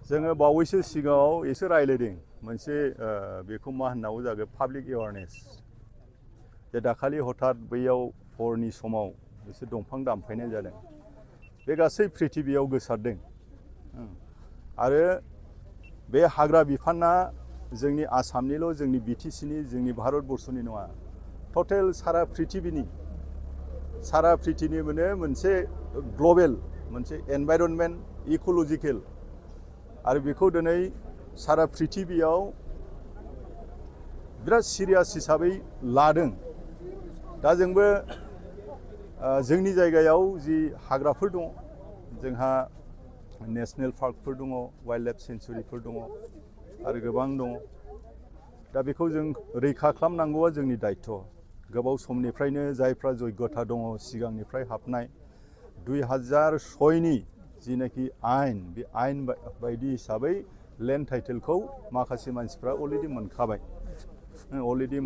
जोङो बावैसो सिगाङाव एसे रायलायदों मोनसे बेखौ मा होननांगौ जागोन पाब्लिक एवारनेस जे दाखालि हठात बैयाव हरनि समाव एसे दंफां दानफायनाय जादों बे गासै पृथिबियाव गोसारदों आरो बे हाग्रा बिफाना जोंनि आसामनिल' जोंनि बिटिसिनि जोंनि भारतबर्षनि नङा टटेल सारा पृथिबिनि माने मोनसे ग्लबेल मोनसे एनवायरनमेन्ट इक'लजिकेल आरो बेखौ दिनै सारा पृथिबियाव बिराद सिरियास हिसाबै लादों दा जोंबो जोंनि जायगायाव जि हाग्राफोर दङ जोंहा नेशनेल पार्कफोर दङ वाइल्ड लाइफ सेंचुरिफोर दङ आरो गोबां दङ दा बेखौ जों रैखा खालामनांगौआ जोंनि दायित्व गोबाव समनिफ्रायनो जायफ्रा जग्यता दङ सिगांनिफ्राय हाबनाय 2006नि जिनाखि आयेन बे आयेन बायदि हिसाबै लेन्ड टाइटेलखौ माखासे मानसिफ्रा अलरेडि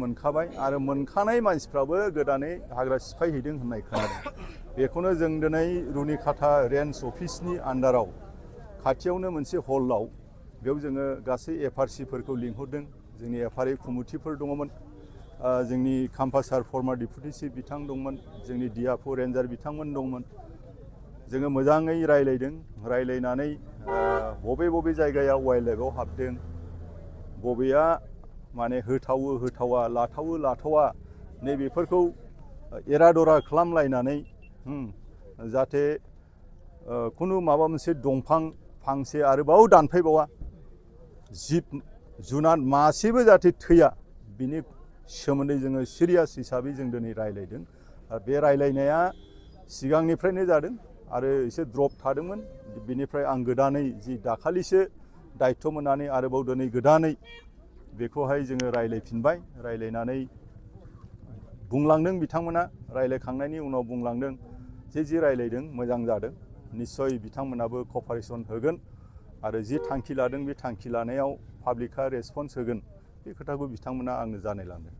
मोनखाबाय आरो मोनखानाय मानसिफ्राबो गोदानै हाग्रा सिफायहैदों होननाय खोनादों बेखौनो जों दिनै रुनिकाटा रेन्ज अफिसनि आन्डाराव खाथियावनो मोनसे हलाव बेयाव जोङो गासै एफआरसिफोरखौ लिंहरदों जोंनि एफआरए कमिटिफोर दङमोन जोंनि काम्पासार फर्मार डिपुटि चिफ बिथां दंमोन जोंनि डिआरएफ रेन्जार बिथांमोन दंमोन जोङो मोजाङै रायलायदों रायलायनानै बबे जायगाया वाइल्ड लाइफआव हाबदों बबेया माने होथावा लाथावा नैबेफोरखौ एरादरा खालामलायनानै जाहाथे खुनु माबा मोनसे दंफां फांसे आरोबाव दानफायबावा जिब जुनार मासेबो जाहाथे थैया बिनि सोमोन्दै जोङो सिरियास हिसाबै जों दिनै रायलायदों बे रायलायनाया सिगांनिफ्रायनो जादों आरो एसे द्रप थादोंमोन बेनिफ्राय आं गोदानै जि दाखालिसो दायित्व मोननानै आरोबाव दिनै गोदानै बेखौहाय जोङो रायलायफिनबाय रायलायनानै बुंलांदों बिथांमोना रायलायखांनायनि उनाव बुंलांदों जि रायलायदों मोजां जादों निस्सय बिथांमोनाबो कपारेसन होगोन आरो जि थांखि लादों बे थांखि लानायाव पाब्लिकआ रेसपन्स होगोन बे खोथाखौ बिथांमोना आंनो जानायलांदों